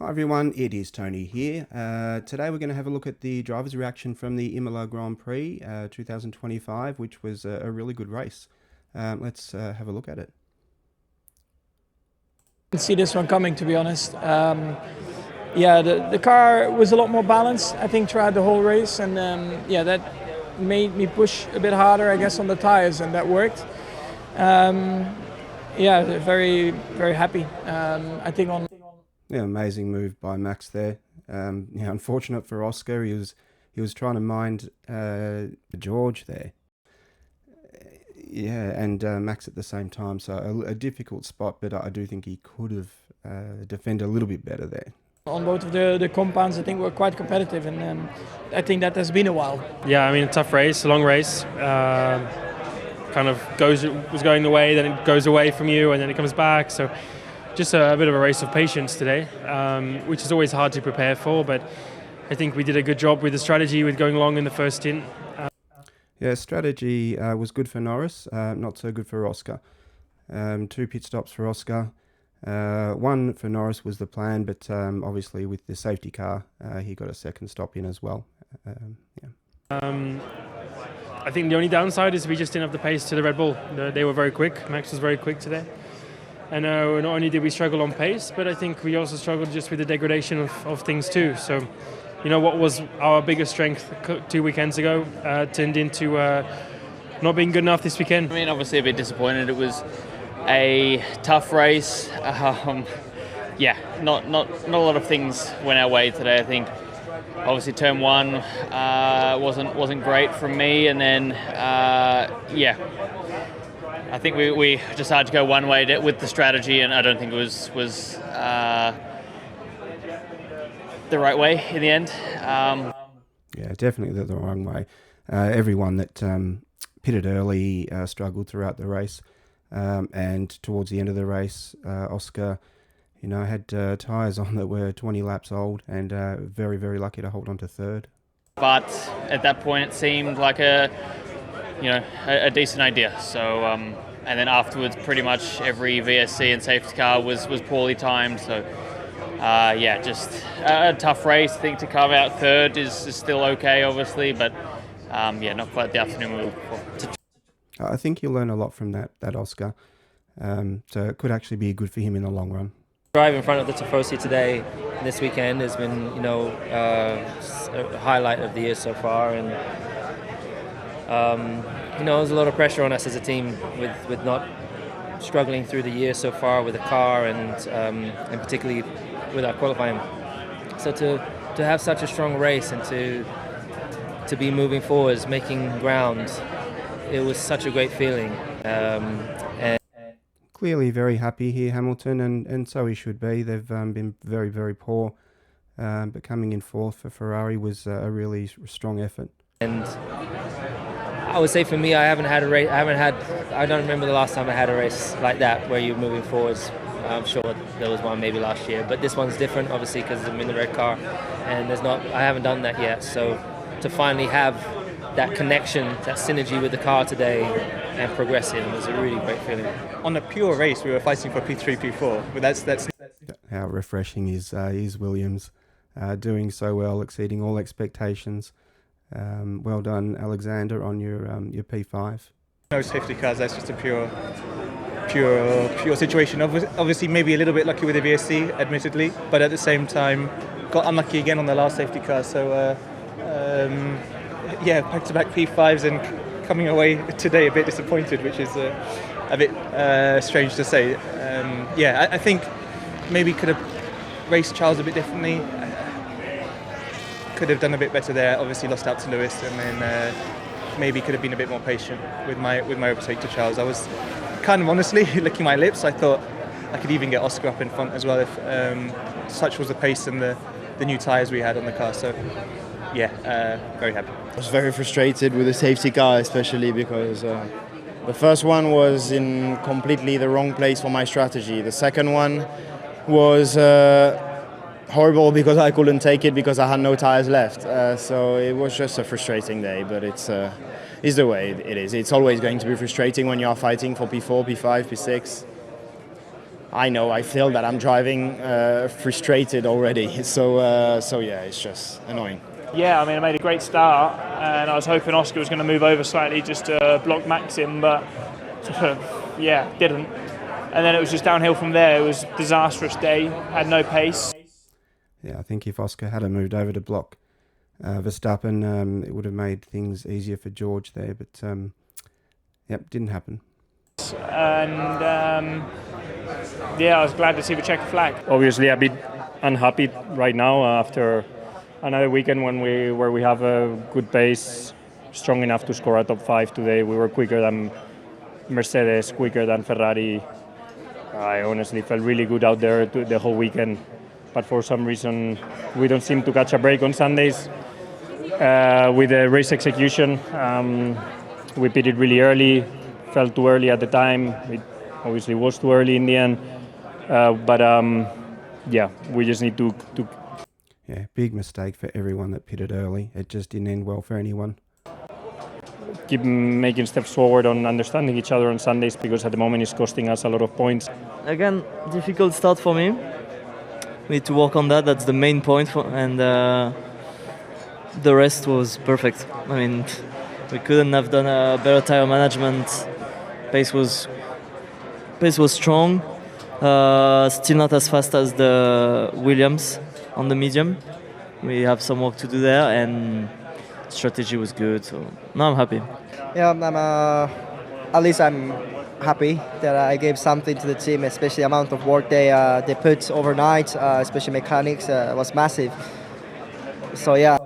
Hi everyone, it is Tony here. Today we're going to have a look at the driver's reaction from the Imola Grand Prix 2025, which was a really good race. Let's have a look at it. I can see this one coming, to be honest. Yeah, the car was a lot more balanced, I think, throughout the whole race, and yeah, that made me push a bit harder, I guess, on the tires, and that worked. Yeah, very, very happy. I think on. Yeah, amazing move by Max there. Yeah, unfortunate for Oscar, he was trying to mind George there. Yeah, and Max at the same time, so a difficult spot, but I do think he could have defended a little bit better there. On both of the compounds, I think we're quite competitive, and I think that has been a while. Yeah, I mean, a tough race, a long race. Kind of was going the way, then it goes away from you, and then it comes back. So just a bit of a race of patience today, which is always hard to prepare for. But I think we did a good job with the strategy, with going long in the first stint. Yeah, strategy was good for Norris, not so good for Oscar. 2 pit stops for Oscar. 1 for Norris was the plan, but obviously with the safety car, he got a second stop in as well. I think the only downside is we just didn't have the pace to the Red Bull. They were very quick. Max was very quick today. And not only did we struggle on pace, but I think we also struggled just with the degradation of things too. So, you know, what was our biggest strength 2 weekends ago turned into not being good enough this weekend. I mean, obviously a bit disappointed. It was a tough race. Yeah, not a lot of things went our way today. I think obviously turn 1 wasn't great from me, and then yeah, I think we decided to go one way with the strategy, and I don't think it was the right way in the end. Yeah, definitely the wrong way. Everyone that pitted early struggled throughout the race, and towards the end of the race, Oscar, you know, had tyres on that were 20 laps old, and very, very lucky to hold on to third. But at that point, it seemed like a decent idea. So, and then afterwards, pretty much every VSC and safety car was poorly timed. So, yeah, just a tough race. I think to carve out third is still okay, obviously, but yeah, not quite the afternoon we were looking for. I think you'll learn a lot from that Oscar. So it could actually be good for him in the long run. Drive in front of the Tifosi today, this weekend, has been, you know, a highlight of the year so far, and you know, there's a lot of pressure on us as a team with not struggling through the year so far with the car, and particularly with our qualifying. So to have such a strong race and to be moving forwards, making ground, it was such a great feeling. Clearly very happy here, Hamilton, and so he should be. They've been very, very poor, but coming in fourth for Ferrari was a really strong effort. And I would say for me, I don't remember the last time I had a race like that where you're moving forwards. I'm sure there was one maybe last year, but this one's different, obviously, because I'm in the red car, and I haven't done that yet. So to finally have that connection, that synergy with the car today and progressing was a really great feeling. On a pure race, we were fighting for P3, P4, but that's how refreshing is Williams, doing so well, exceeding all expectations. Well done, Alexander, on your P5. no safety cars. That's just a pure situation. Obviously, maybe a little bit lucky with the VSC, admittedly, but at the same time, got unlucky again on the last safety car. So yeah, back-to-back P5s and coming away today a bit disappointed, which is a bit strange to say. Yeah, I think maybe could have raced Charles a bit differently. Could have done a bit better there. Obviously lost out to Lewis, and then maybe could have been a bit more patient with my overtake to Charles. I was kind of honestly licking my lips. I thought I could even get Oscar up in front as well if such was the pace and the new tyres we had on the car. So yeah, very happy. I was very frustrated with the safety car, especially because the first one was in completely the wrong place for my strategy. The second one was horrible because I couldn't take it because I had no tyres left. So it was just a frustrating day, but it's the way it is. It's always going to be frustrating when you are fighting for P4, P5, P6. I know I feel that I'm driving frustrated already. So yeah, it's just annoying. Yeah, I mean, I made a great start, and I was hoping Oscar was going to move over slightly just to block Max in, but yeah, didn't. And then it was just downhill from there. It was a disastrous day, had no pace. Yeah, I think if Oscar had moved over to block Verstappen, it would have made things easier for George there, but yep, didn't happen. And yeah, I was glad to see the checker flag. Obviously a bit unhappy right now after another weekend where we have a good pace, strong enough to score a top 5 today. We were quicker than Mercedes, quicker than Ferrari. I honestly felt really good out there the whole weekend, but for some reason we don't seem to catch a break on Sundays with the race execution. We pitted really early, felt too early at the time. It obviously was too early in the end, but yeah, we just need to. Yeah, big mistake for everyone that pitted early. It just didn't end well for anyone. Keep making steps forward on understanding each other on Sundays, because at the moment it's costing us a lot of points. Again, difficult start for me. We need to work on that. That's the main point, and the rest was perfect. I mean, we couldn't have done a better tire management. Pace was strong. Still not as fast as the Williams on the medium. We have some work to do there, and strategy was good. So now I'm happy. Yeah, at least I'm happy that I gave something to the team, especially the amount of work they put overnight, especially mechanics, was massive. So yeah.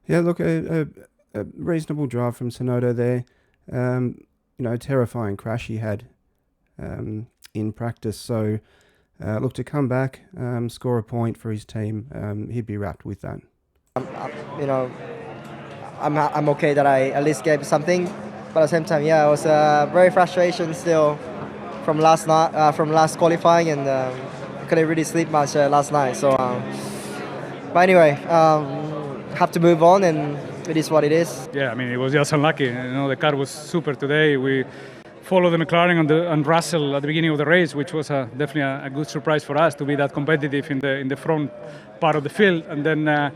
Yeah, look, a reasonable drive from Tsunoda there. Terrifying crash he had in practice. So look, to come back, score a point for his team, he'd be wrapped with that. I'm okay that I at least gave something, but at the same time, yeah, it was very frustration still from last night, from last qualifying, and I couldn't really sleep much last night. So, but anyway, have to move on, and it is what it is. Yeah, I mean, it was just unlucky. The car was super today. We followed the McLaren and Russell at the beginning of the race, which was definitely a good surprise for us to be that competitive in the front part of the field. And then, I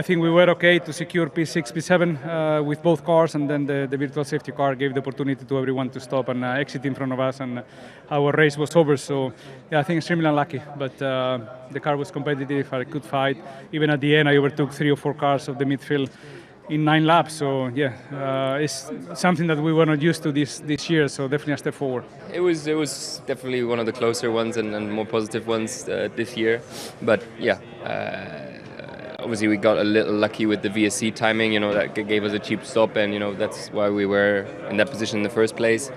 think we were okay to secure P6, P7 with both cars, and then the virtual safety car gave the opportunity to everyone to stop and exit in front of us, and our race was over. So, yeah, I think extremely unlucky, but the car was competitive, had a good fight. Even at the end, I overtook 3 or 4 cars of the midfield in 9 laps, so it's something that we were not used to this year, so definitely a step forward. It was definitely one of the closer ones and more positive ones this year, but obviously we got a little lucky with the VSC timing, that gave us a cheap stop, and that's why we were in that position in the first place.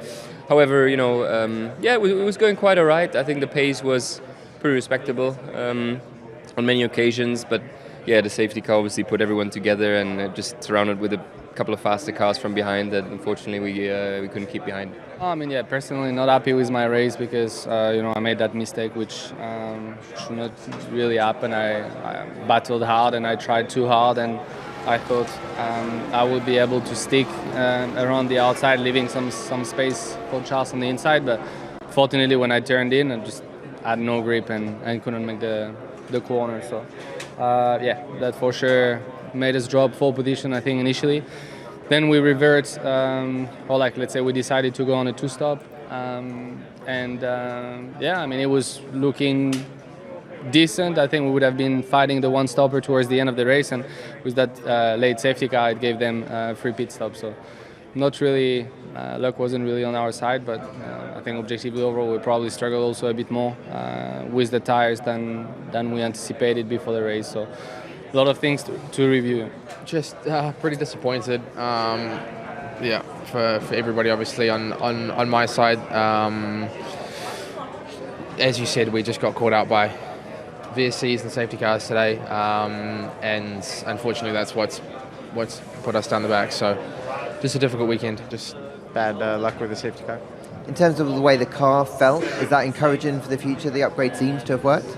However, it was going quite alright. I think the pace was pretty respectable on many occasions, but the safety car obviously put everyone together, and just surrounded with a couple of faster cars from behind that unfortunately we couldn't keep behind. I mean, personally not happy with my race because, I made that mistake which should not really happen. I battled hard and I tried too hard, and I thought I would be able to stick around the outside, leaving some space for Charles on the inside, but fortunately when I turned in, I just had no grip and couldn't make the corner. So that for sure made us drop 4 position, I think, initially. Then we revert, let's say we decided to go on a 2-stop, it was looking decent. I think we would have been fighting the 1-stopper towards the end of the race, and with that late safety car, it gave them free pit stop. So not really, luck wasn't really on our side, but I think objectively overall we probably struggled also a bit more with the tires than we anticipated before the race. So a lot of things to review. Just pretty disappointed. For everybody, obviously on my side. As you said, we just got caught out by VSCs and safety cars today, and unfortunately that's what's put us down the back. So just a difficult weekend. Just bad luck with the safety car. In terms of the way the car felt, is that encouraging for the future? The upgrade seems to have worked.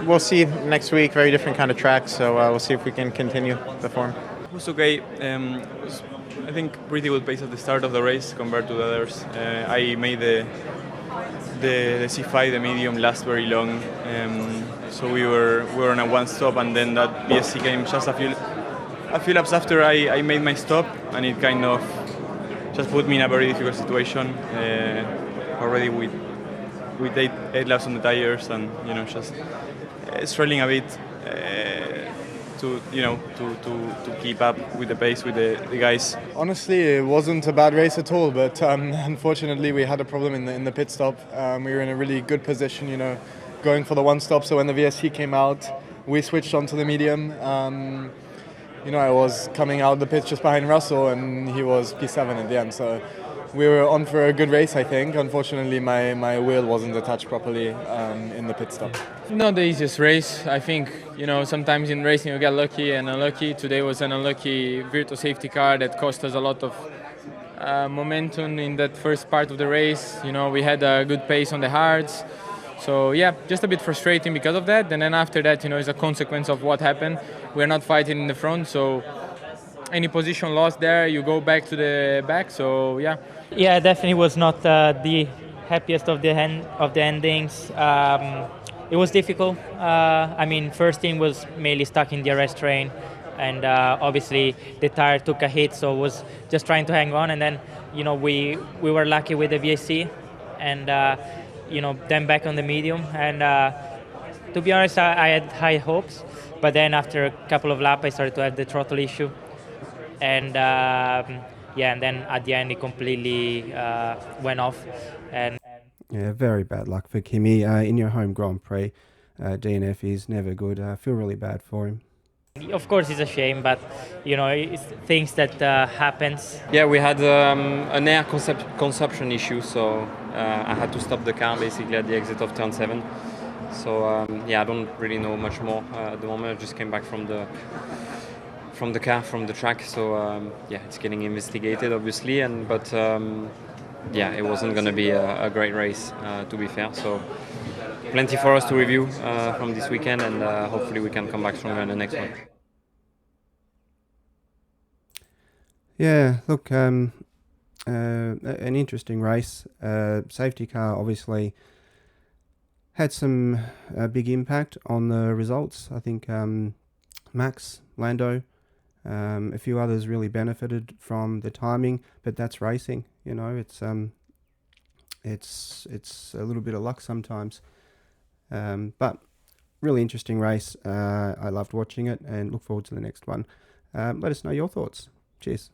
We'll see next week. Very different kind of track, so we'll see if we can continue the form. It was okay. I think pretty good pace at the start of the race compared to the others. I made the the C5, the medium, last very long. So we were on a one stop, and then that VSC came just a few laps after I made my stop, and it kind of just put me in a very difficult situation. Already with eight laps on the tires, and just struggling a bit to keep up with the pace with the guys. Honestly, it wasn't a bad race at all, but unfortunately we had a problem in the pit stop. We were in a really good position, going for the one stop. So when the VSC came out, we switched onto the medium. I was coming out of the pits just behind Russell, and he was P7 at the end. So we were on for a good race, I think. Unfortunately, my wheel wasn't attached properly in the pit stop. Not the easiest race. I think, sometimes in racing you get lucky and unlucky. Today was an unlucky virtual safety car that cost us a lot of momentum in that first part of the race. We had a good pace on the hards. So yeah, just a bit frustrating because of that. And then after that, it's a consequence of what happened. We're not fighting in the front, so any position lost there, you go back to the back. So yeah. Yeah, definitely was not the happiest of the endings. It was difficult. First thing was mainly stuck in the DRS train, and obviously the tire took a hit, so was just trying to hang on. And then, we were lucky with the VSC, and then back on the medium. And to be honest, I had high hopes, but then after a couple of laps, I started to have the throttle issue, and and then at the end it completely went off. And yeah, very bad luck for Kimi in your home Grand Prix. DNF is never good. I feel really bad for him. Of course, it's a shame, but it's things that happens. Yeah, we had an air consumption issue, so I had to stop the car basically at the exit of turn 7. So I don't really know much more at the moment. I just came back from the track, so it's getting investigated obviously, but it wasn't going to be a great race to be fair. So plenty for us to review from this weekend, and hopefully we can come back stronger in the next one. Yeah, look, an interesting race. Safety car obviously had some big impact on the results. I think Max, Lando, a few others really benefited from the timing, but that's racing. It's a little bit of luck sometimes. But really interesting race. I loved watching it and look forward to the next one. Let us know your thoughts. Cheers.